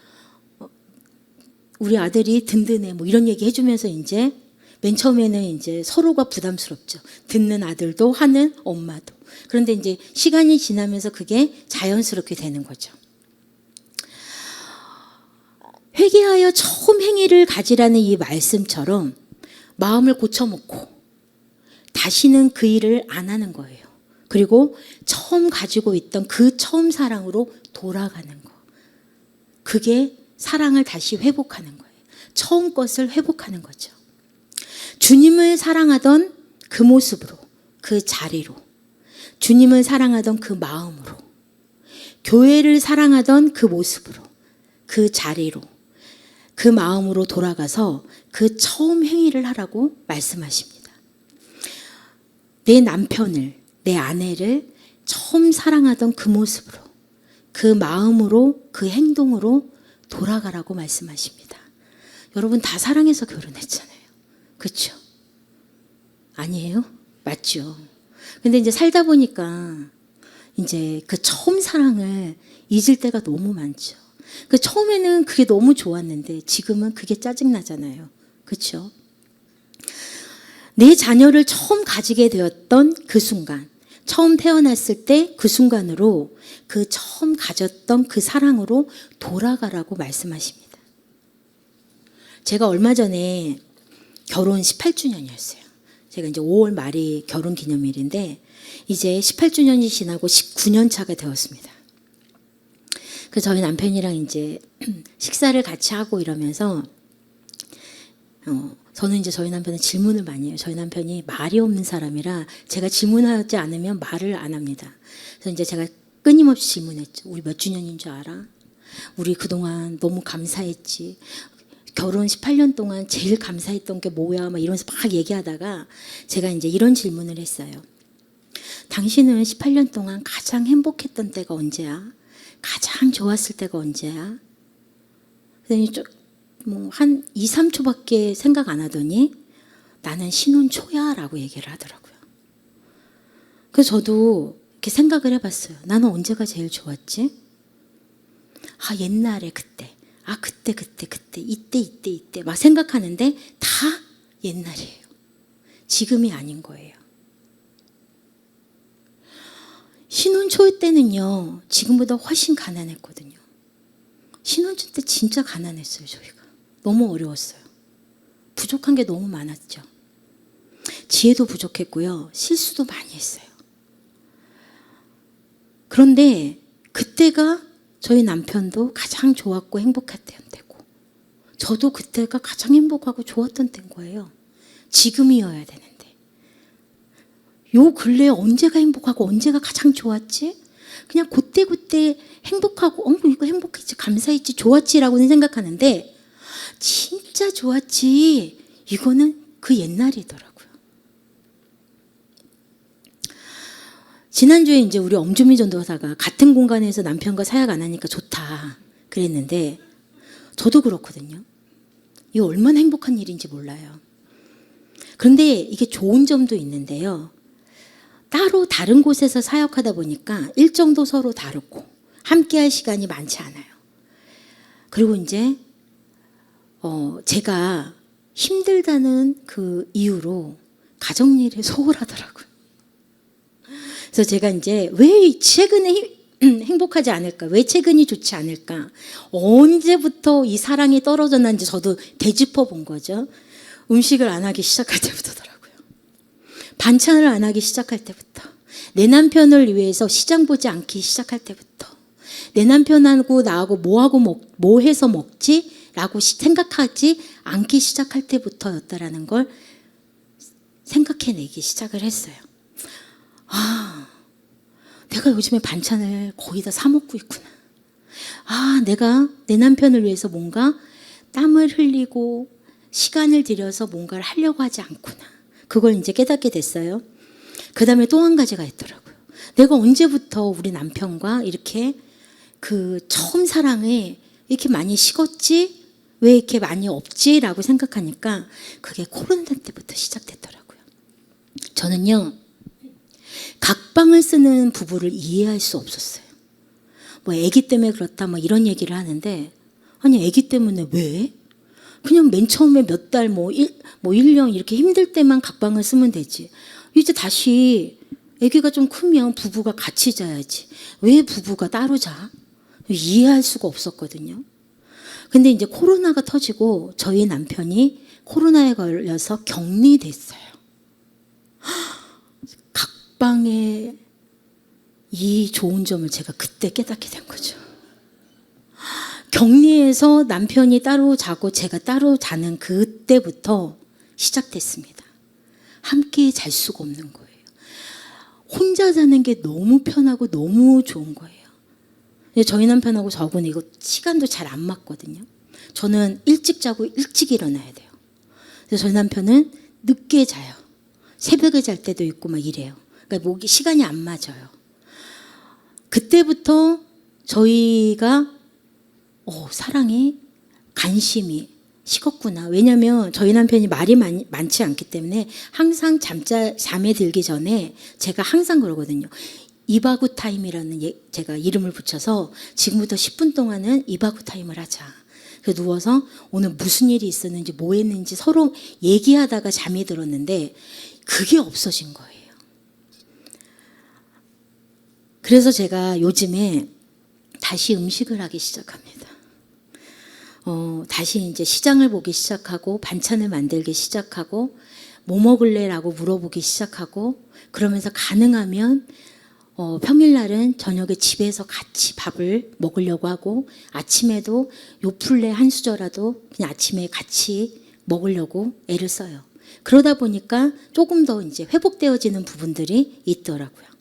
우리 아들이 든든해. 뭐 이런 얘기 해주면서 이제 맨 처음에는 이제 서로가 부담스럽죠. 듣는 아들도 하는 엄마도. 그런데 이제 시간이 지나면서 그게 자연스럽게 되는 거죠. 회개하여 처음 행위를 가지라는 이 말씀처럼 마음을 고쳐먹고 다시는 그 일을 안 하는 거예요. 그리고 처음 가지고 있던 그 처음 사랑으로 돌아가는 거. 그게 사랑을 다시 회복하는 거예요. 처음 것을 회복하는 거죠. 주님을 사랑하던 그 모습으로, 그 자리로, 주님을 사랑하던 그 마음으로, 교회를 사랑하던 그 모습으로, 그 자리로, 그 마음으로 돌아가서 그 처음 행위를 하라고 말씀하십니다. 내 남편을, 내 아내를 처음 사랑하던 그 모습으로, 그 마음으로, 그 행동으로 돌아가라고 말씀하십니다. 여러분 다 사랑해서 결혼했잖아요. 그렇죠? 아니에요? 맞죠? 근데 이제 살다 보니까 이제 그 처음 사랑을 잊을 때가 너무 많죠. 그 처음에는 그게 너무 좋았는데 지금은 그게 짜증나잖아요. 그렇죠? 내 자녀를 처음 가지게 되었던 그 순간, 처음 태어났을 때 그 순간으로 그 처음 가졌던 그 사랑으로 돌아가라고 말씀하십니다. 제가 얼마 전에 결혼 18주년이었어요. 제가 이제 5월 말이 결혼 기념일인데 이제 18주년이 지나고 19년 차가 되었습니다. 그래서 저희 남편이랑 이제 식사를 같이 하고 이러면서 저는 이제 저희 남편은 질문을 많이 해요. 저희 남편이 말이 없는 사람이라 제가 질문하지 않으면 말을 안 합니다. 그래서 이제 제가 끊임없이 질문했죠. 우리 몇 주년인 줄 알아? 우리 그동안 너무 감사했지. 결혼 18년 동안 제일 감사했던 게 뭐야? 막 이러면서 막 얘기하다가 제가 이제 이런 질문을 했어요. 당신은 18년 동안 가장 행복했던 때가 언제야? 가장 좋았을 때가 언제야? 그랬더니 한 2, 3초밖에 생각 안 하더니 나는 신혼 초야 라고 얘기를 하더라고요. 그래서 저도 이렇게 생각을 해봤어요. 나는 언제가 제일 좋았지? 아, 옛날에 그때. 아, 그때. 이때. 막 생각하는데 다 옛날이에요. 지금이 아닌 거예요. 신혼 초 때는요, 지금보다 훨씬 가난했거든요. 신혼 초 때 진짜 가난했어요, 저희가. 너무 어려웠어요. 부족한 게 너무 많았죠. 지혜도 부족했고요. 실수도 많이 했어요. 그런데 그때가 저희 남편도 가장 좋았고 행복했던 때고 저도 그때가 가장 행복하고 좋았던 때인 거예요. 지금이어야 되는데. 요 근래에 언제가 행복하고 언제가 가장 좋았지? 그냥 그때 행복하고 이거 행복했지, 감사했지, 좋았지라고는 생각하는데 진짜 좋았지, 이거는 그 옛날이더라고요. 지난주에 이제 우리 엄주미 전도사가 같은 공간에서 남편과 사역 안 하니까 좋다 그랬는데 저도 그렇거든요. 이거 얼마나 행복한 일인지 몰라요. 그런데 이게 좋은 점도 있는데요. 따로 다른 곳에서 사역하다 보니까 일정도 서로 다르고 함께 할 시간이 많지 않아요. 그리고 이제 제가 힘들다는 그 이유로 가정일에 소홀하더라고요. 그래서 제가 이제 왜 최근에 행복하지 않을까? 왜 최근이 좋지 않을까? 언제부터 이 사랑이 떨어졌는지 저도 되짚어 본 거죠. 음식을 안 하기 시작할 때부터더라고요. 반찬을 안 하기 시작할 때부터. 내 남편을 위해서 시장 보지 않기 시작할 때부터. 내 남편하고 나하고 뭐 해서 먹지? 라고 생각하지 않기 시작할 때부터였다라는 걸 생각해내기 시작을 했어요. 아, 내가 요즘에 반찬을 거의 다 사 먹고 있구나. 아, 내가 내 남편을 위해서 뭔가 땀을 흘리고 시간을 들여서 뭔가를 하려고 하지 않구나. 그걸 이제 깨닫게 됐어요. 그 다음에 또 한 가지가 있더라고요. 내가 언제부터 우리 남편과 이렇게 그 처음 사랑에 이렇게 많이 식었지? 왜 이렇게 많이 없지? 라고 생각하니까 그게 코로나 때부터 시작됐더라고요. 저는요, 각방을 쓰는 부부를 이해할 수 없었어요. 뭐 아기 때문에 그렇다 뭐 이런 얘기를 하는데, 아니 아기 때문에 왜? 그냥 맨 처음에 몇 달 뭐 1년 이렇게 힘들 때만 각방을 쓰면 되지. 이제 다시 아기가 좀 크면 부부가 같이 자야지. 왜 부부가 따로 자? 이해할 수가 없었거든요. 근데 이제 코로나가 터지고 저희 남편이 코로나에 걸려서 격리됐어요. 각방의 이 좋은 점을 제가 그때 깨닫게 된 거죠. 격리해서 남편이 따로 자고 제가 따로 자는 그때부터 시작됐습니다. 함께 잘 수가 없는 거예요. 혼자 자는 게 너무 편하고 너무 좋은 거예요. 저희 남편하고 저하고는 이거 시간도 잘 안 맞거든요. 저는 일찍 자고 일찍 일어나야 돼요. 그래서 저희 남편은 늦게 자요. 새벽에 잘 때도 있고 막 이래요. 그러니까 시간이 안 맞아요. 그때부터 저희가 사랑이, 관심이 식었구나. 왜냐하면 저희 남편이 말이 많지 않기 때문에 항상 잠에 들기 전에 제가 항상 그러거든요. 이바구 타임이라는 제가 이름을 붙여서 지금부터 10분 동안은 이바구 타임을 하자. 그래서 누워서 오늘 무슨 일이 있었는지 뭐 했는지 서로 얘기하다가 잠이 들었는데 그게 없어진 거예요. 그래서 제가 요즘에 다시 음식을 하기 시작합니다. 다시 이제 시장을 보기 시작하고 반찬을 만들기 시작하고 뭐 먹을래라고 물어보기 시작하고 그러면서 가능하면 평일날은 저녁에 집에서 같이 밥을 먹으려고 하고 아침에도 요플레 한 수저라도 그냥 아침에 같이 먹으려고 애를 써요. 그러다 보니까 조금 더 이제 회복되어지는 부분들이 있더라고요.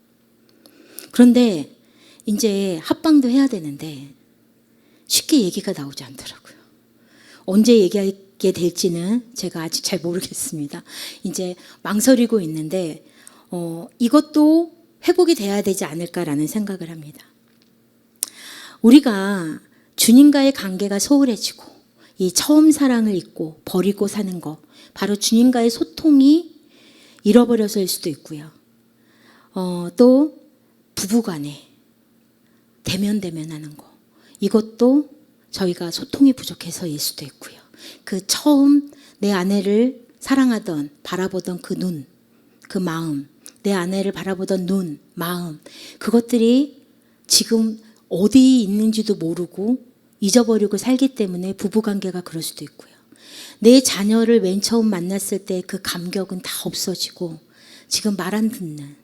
그런데 이제 합방도 해야 되는데 쉽게 얘기가 나오지 않더라고요. 언제 얘기하게 될지는 제가 아직 잘 모르겠습니다. 이제 망설이고 있는데 이것도 회복이 돼야 되지 않을까라는 생각을 합니다. 우리가 주님과의 관계가 소홀해지고 이 처음 사랑을 잊고 버리고 사는 거 바로 주님과의 소통이 잃어버려서일 수도 있고요. 또 부부간에 대면하는 거 이것도 저희가 소통이 부족해서일 수도 있고요. 그 처음 내 아내를 사랑하던 바라보던 그 눈, 그 마음 내 아내를 바라보던 눈, 마음 그것들이 지금 어디 있는지도 모르고 잊어버리고 살기 때문에 부부관계가 그럴 수도 있고요. 내 자녀를 맨 처음 만났을 때 그 감격은 다 없어지고 지금 말 안 듣는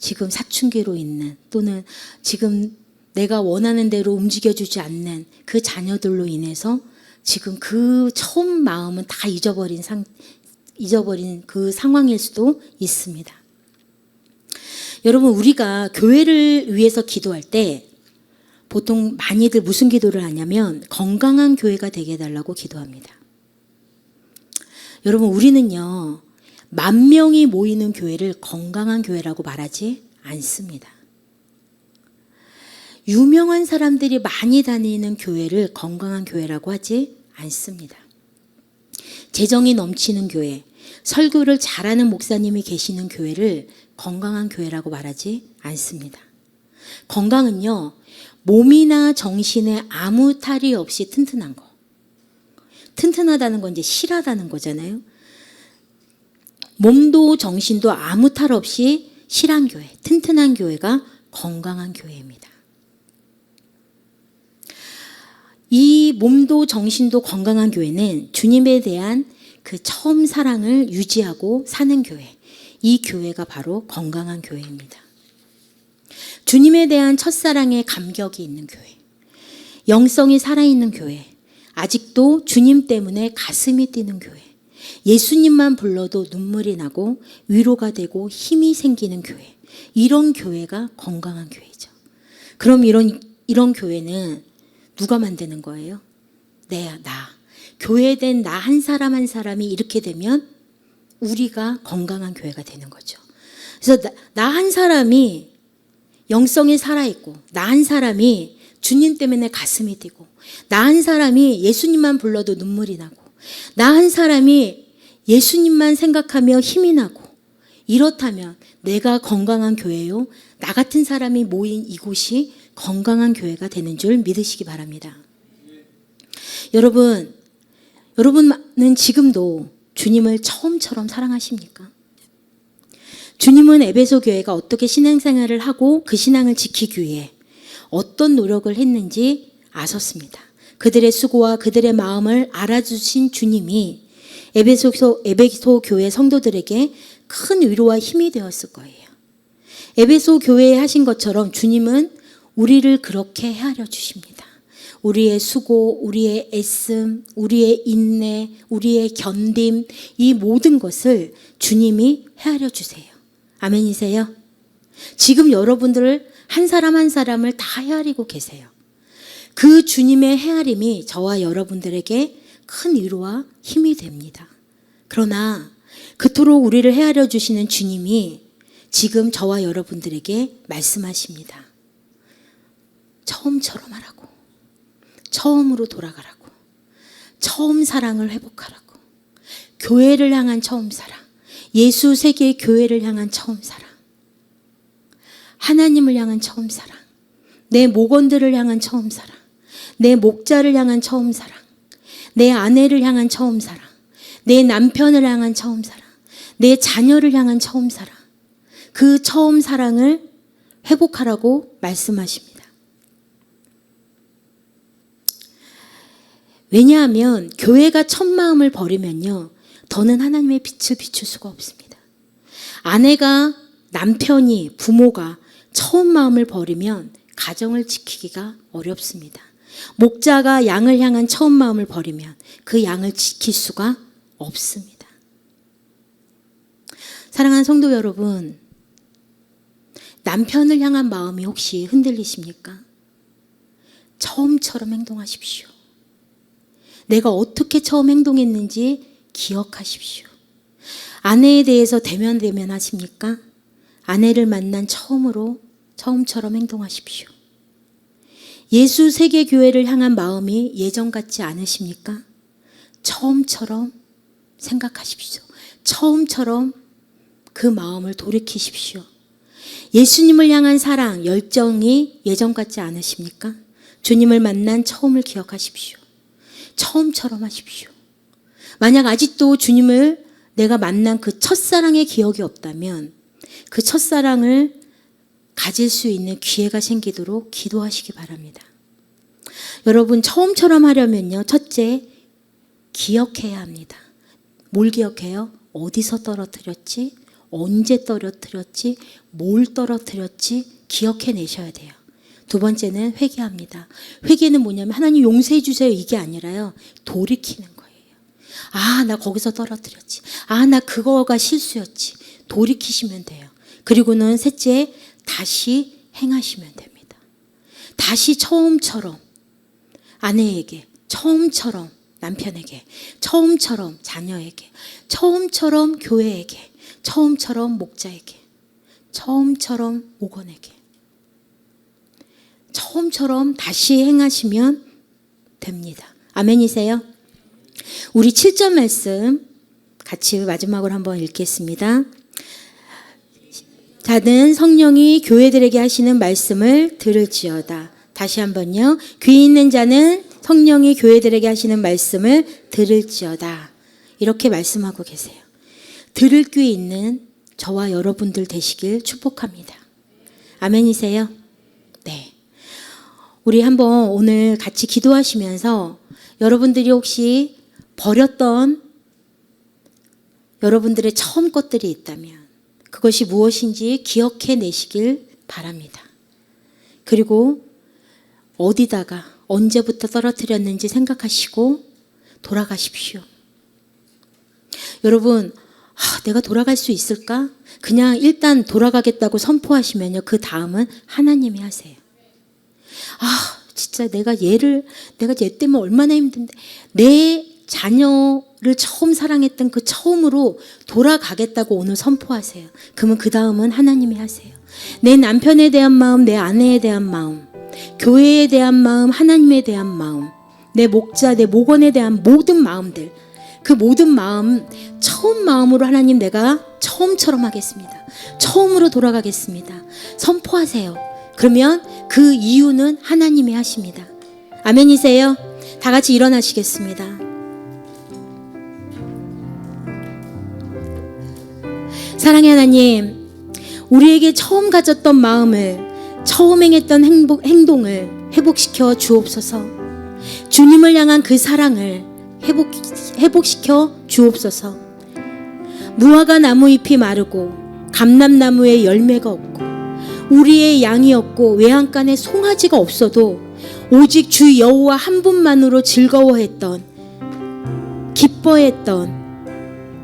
지금 사춘기로 있는 또는 지금 내가 원하는 대로 움직여주지 않는 그 자녀들로 인해서 지금 그 처음 마음은 다 잊어버린 그 상황일 수도 있습니다. 여러분 우리가 교회를 위해서 기도할 때 보통 많이들 무슨 기도를 하냐면 건강한 교회가 되게 해달라고 기도합니다. 여러분 우리는요 10,000명이 모이는 교회를 건강한 교회라고 말하지 않습니다. 유명한 사람들이 많이 다니는 교회를 건강한 교회라고 하지 않습니다. 재정이 넘치는 교회, 설교를 잘하는 목사님이 계시는 교회를 건강한 교회라고 말하지 않습니다. 건강은요, 몸이나 정신에 아무 탈이 없이 튼튼한 거. 튼튼하다는 건 이제 실하다는 거잖아요. 몸도 정신도 아무 탈 없이 실한 교회, 튼튼한 교회가 건강한 교회입니다. 이 몸도 정신도 건강한 교회는 주님에 대한 그 처음 사랑을 유지하고 사는 교회. 이 교회가 바로 건강한 교회입니다. 주님에 대한 첫사랑의 감격이 있는 교회. 영성이 살아있는 교회. 아직도 주님 때문에 가슴이 뛰는 교회. 예수님만 불러도 눈물이 나고 위로가 되고 힘이 생기는 교회. 이런 교회가 건강한 교회죠. 그럼 이런 교회는 누가 만드는 거예요? 나. 교회된 나 한 사람 한 사람이 이렇게 되면 우리가 건강한 교회가 되는 거죠. 그래서 나 한 사람이 영성이 살아있고 나 한 사람이 주님 때문에 가슴이 뛰고 나 한 사람이 예수님만 불러도 눈물이 나고 나 한 사람이 예수님만 생각하며 힘이 나고 이렇다면 내가 건강한 교회요. 나 같은 사람이 모인 이곳이 건강한 교회가 되는 줄 믿으시기 바랍니다. 여러분은 지금도 주님을 처음처럼 사랑하십니까? 주님은 에베소 교회가 어떻게 신앙생활을 하고 그 신앙을 지키기 위해 어떤 노력을 했는지 아셨습니다. 그들의 수고와 그들의 마음을 알아주신 주님이 에베소 교회 성도들에게 큰 위로와 힘이 되었을 거예요. 에베소 교회에 하신 것처럼 주님은 우리를 그렇게 헤아려 주십니다. 우리의 수고, 우리의 애씀, 우리의 인내, 우리의 견딤 이 모든 것을 주님이 헤아려 주세요. 아멘이세요? 지금 여러분들을 한 사람 한 사람을 다 헤아리고 계세요. 그 주님의 헤아림이 저와 여러분들에게 큰 위로와 힘이 됩니다. 그러나 그토록 우리를 헤아려 주시는 주님이 지금 저와 여러분들에게 말씀하십니다. 처음처럼 하라고. 처음으로 돌아가라고. 처음 사랑을 회복하라고. 교회를 향한 처음 사랑. 예수 세계의 교회를 향한 처음 사랑. 하나님을 향한 처음 사랑. 내 목원들을 향한 처음 사랑. 내 목자를 향한 처음 사랑. 내 아내를 향한 처음 사랑. 내 남편을 향한 처음 사랑. 내 자녀를 향한 처음 사랑. 그 처음 사랑을 회복하라고 말씀하십니다. 왜냐하면 교회가 첫 마음을 버리면요, 더는 하나님의 빛을 비출 수가 없습니다. 아내가, 남편이, 부모가 처음 마음을 버리면 가정을 지키기가 어렵습니다. 목자가 양을 향한 처음 마음을 버리면 그 양을 지킬 수가 없습니다. 사랑하는 성도 여러분, 남편을 향한 마음이 혹시 흔들리십니까? 처음처럼 행동하십시오. 내가 어떻게 처음 행동했는지 기억하십시오. 아내에 대해서 대면 하십니까? 아내를 만난 처음처럼 행동하십시오. 예수 세계교회를 향한 마음이 예전 같지 않으십니까? 처음처럼 생각하십시오. 처음처럼 그 마음을 돌이키십시오. 예수님을 향한 사랑, 열정이 예전 같지 않으십니까? 주님을 만난 처음을 기억하십시오. 처음처럼 하십시오. 만약 아직도 주님을 내가 만난 그 첫사랑의 기억이 없다면 그 첫사랑을 가질 수 있는 기회가 생기도록 기도하시기 바랍니다. 여러분, 처음처럼 하려면요, 첫째, 기억해야 합니다. 뭘 기억해요? 어디서 떨어뜨렸지? 언제 떨어뜨렸지? 뭘 떨어뜨렸지? 기억해내셔야 돼요. 두 번째는 회개합니다. 회개는 뭐냐면 하나님 용서해 주세요 이게 아니라요, 돌이키는 거예요. 아, 나 거기서 떨어뜨렸지. 아, 나 그거가 실수였지. 돌이키시면 돼요. 그리고는 셋째, 다시 행하시면 됩니다. 다시 처음처럼 아내에게, 처음처럼 남편에게, 처음처럼 자녀에게, 처음처럼 교회에게, 처음처럼 목자에게, 처음처럼 목원에게, 처음처럼 다시 행하시면 됩니다. 아멘이세요? 우리 7절 말씀 같이 마지막으로 한번 읽겠습니다. 자는 성령이 교회들에게 하시는 말씀을 들을지어다. 다시 한번요. 귀 있는 자는 성령이 교회들에게 하시는 말씀을 들을지어다. 이렇게 말씀하고 계세요. 들을 귀 있는 저와 여러분들 되시길 축복합니다. 아멘이세요? 네. 우리 한번 오늘 같이 기도하시면서 여러분들이 혹시 버렸던 여러분들의 처음 것들이 있다면 그것이 무엇인지 기억해 내시길 바랍니다. 그리고 어디다가 언제부터 떨어뜨렸는지 생각하시고 돌아가십시오. 여러분, 내가 돌아갈 수 있을까? 그냥 일단 돌아가겠다고 선포하시면요, 그 다음은 하나님이 하세요. 진짜 내가 얘 때문에 얼마나 힘든데, 내 자녀를 처음 사랑했던 그 처음으로 돌아가겠다고 오늘 선포하세요. 그러면 그 다음은 하나님이 하세요. 내 남편에 대한 마음, 내 아내에 대한 마음, 교회에 대한 마음, 하나님에 대한 마음, 내 목자, 내 목원에 대한 모든 마음들, 그 모든 마음, 처음 마음으로 하나님 내가 처음처럼 하겠습니다. 처음으로 돌아가겠습니다. 선포하세요. 그러면 그 이유는 하나님이 하십니다. 아멘이세요? 다 같이 일어나시겠습니다. 사랑의 하나님, 우리에게 처음 가졌던 마음을, 처음 행했던 행동을 회복시켜 주옵소서. 주님을 향한 그 사랑을 회복시켜 주옵소서. 무화과 나무 잎이 마르고 감람나무에 열매가 없고 우리의 양이 없고 외양간에 송아지가 없어도 오직 주 여호와 한 분만으로 즐거워했던, 기뻐했던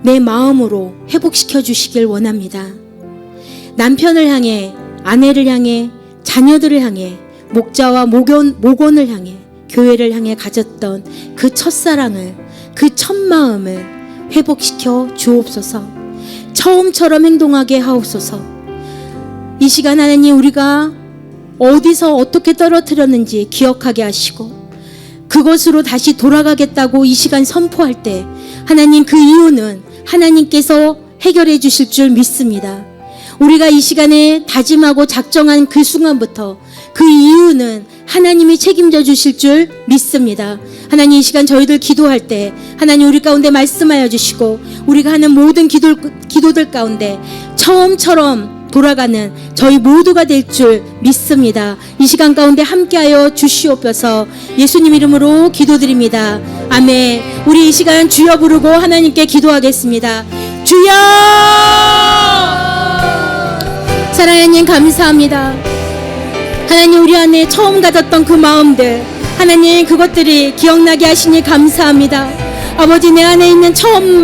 내 마음으로 회복시켜 주시길 원합니다. 남편을 향해, 아내를 향해, 자녀들을 향해, 목자와 목원을 향해, 교회를 향해 가졌던 그 첫사랑을, 그 첫마음을 회복시켜 주옵소서. 처음처럼 행동하게 하옵소서. 이 시간 하나님, 우리가 어디서 어떻게 떨어뜨렸는지 기억하게 하시고 그것으로 다시 돌아가겠다고 이 시간 선포할 때 하나님, 그 이유는 하나님께서 해결해 주실 줄 믿습니다. 우리가 이 시간에 다짐하고 작정한 그 순간부터 그 이유는 하나님이 책임져 주실 줄 믿습니다. 하나님, 이 시간 저희들 기도할 때 하나님 우리 가운데 말씀하여 주시고 우리가 하는 모든 기도들 가운데 처음처럼 돌아가는 저희 모두가 될 줄 믿습니다. 이 시간 가운데 함께하여 주시옵소서. 예수님 이름으로 기도드립니다. 아멘. 우리 이 시간 주여 부르고 하나님께 기도하겠습니다. 주여! 사랑하는 하나님 감사합니다. 하나님 우리 안에 처음 가졌던 그 마음들 하나님 그것들이 기억나게 하시니 감사합니다. 아버지 내 안에 있는 처음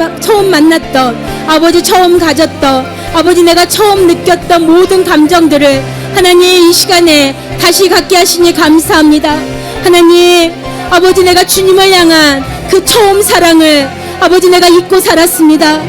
만났던 아버지 처음 가졌던 아버지 내가 처음 느꼈던 모든 감정들을 하나님 이 시간에 다시 갖게 하시니 감사합니다. 하나님 아버지 내가 주님을 향한 그 처음 사랑을 아버지 내가 잊고 살았습니다.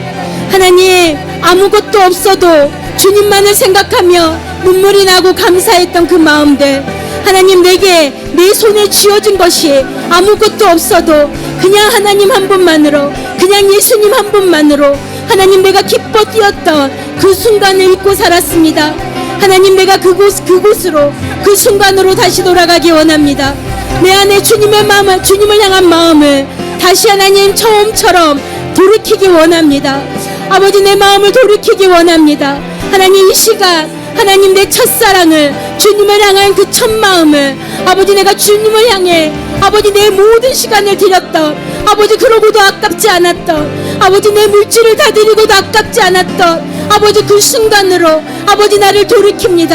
하나님 아무것도 없어도 주님만을 생각하며 눈물이 나고 감사했던 그 마음들 하나님 내게 내 손에 쥐어진 것이 아무것도 없어도 그냥 하나님 한 분만으로 그냥 예수님 한 분만으로 하나님 내가 기뻐 뛰었던 그 순간을 잊고 살았습니다. 하나님 내가 그곳으로 그 순간으로 다시 돌아가기 원합니다. 내 안에 주님의 마음을 주님을 향한 마음을 다시 하나님 처음처럼 돌이키기 원합니다. 아버지 내 마음을 돌이키기 원합니다. 하나님 이 시간 하나님 내 첫사랑을 주님을 향한 그 첫 마음을 아버지 내가 주님을 향해 아버지 내 모든 시간을 드렸던 아버지 그러고도 아깝지 않았던 아버지 내 물질을 다 드리고도 아깝지 않았던 아버지 그 순간으로 아버지 나를 돌이킵니다.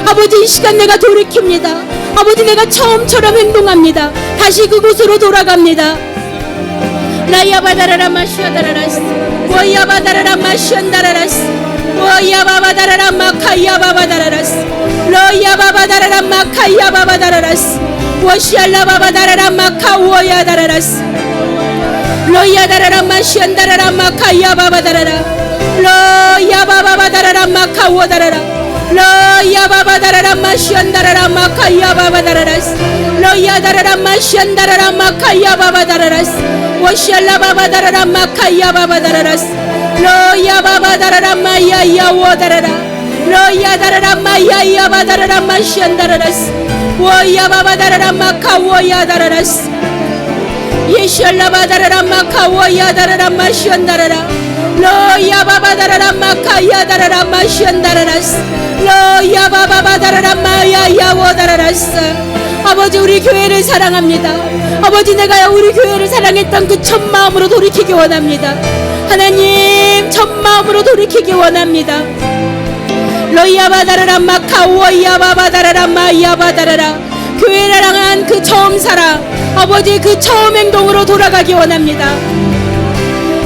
아버지 이 시간 내가 돌이킵니다. 아버지 내가 처음처럼 행동합니다. 다시 그곳으로 돌아갑니다. 라야바다라라 마시아다라라스 와야바다라라 마시안다라라스 와야바바다라라 마카야바바다라라스 러야바바다라라 마카야바바다라라스 와시알라바바다라라 마카와야다라라스 러야다라라 마시안다라라 마카야바바다라라 러야바바다라라 마카와다라라 러야바바다라라 마시안다라라 마카야바바다라라스 러야다라라 마시안다라라 마카야바바다라라스 와시알라바바다라라 마카야바바다라라스 러야바바다라라 마야야와다라라 러야다라라 마야야바다라라 마시안다라라스 와야바바다라라 마카와야다라라스 예시알라바다라라 마카와야다라라 마시안다라라 러야바바다라라 마카야다라라 마시안다라라스 러야바바바다라라 마야야와다라라스 아버지 우리 교회를 사랑합니다. 아버지 내가 우리 교회를 사랑했던 그 첫 마음으로 돌이키기 원합니다. 하나님 첫 마음으로 돌이키기 원합니다. 러야바다라라 마카와야바바다라라 마야바다라라 교회를 향한 그 처음 사랑 아버지 그 처음 행동으로 돌아가기 원합니다.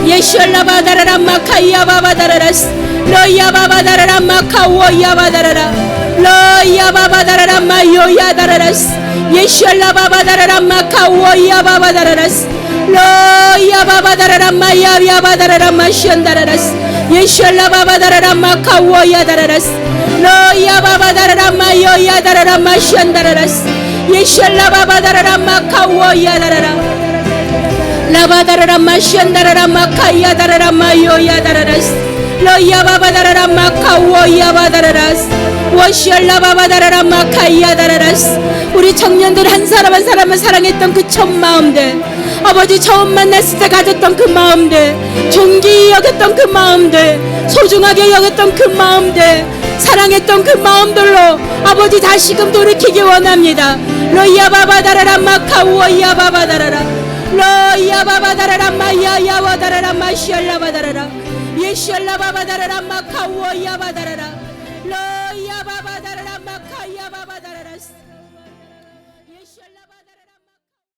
예시알라바다라라 마카야바바다라라스 러야바바다라라 마카와야바다라라 러야바바다라라 마요야다라라스 예시알라바바다라라 마카와야바바다라라스 러야바바다라라 마야야바다라라 마시안다라라스 예시알라바바다라라 마카와야다라라스 러야바바다라라 마요야다라라 마시안다라라스 예시알라바바다라라 마카와야다라라 라바다라라 마시안다라라 마카야다라라 마요야다라라스 러야바바다라라 마카와야바다라라스 와시알라바바다라라 마카야다라라스 우리 청년들 한 사람 한 사람을 사랑했던 그 첫 마음들 아버지 처음 만났을 때 가졌던 그 마음들 존귀히 여겼던 그 마음들 소중하게 여겼던 그 마음들 사랑했던 그 마음들로 아버지 다시금 돌이키기 원합니다. 러야바바다라라 마카와야바바다라라 러야바바다라라 마야야와다라라 마시알라바다라라 예시알라바바다라라 마카와야바다라라 러야바바다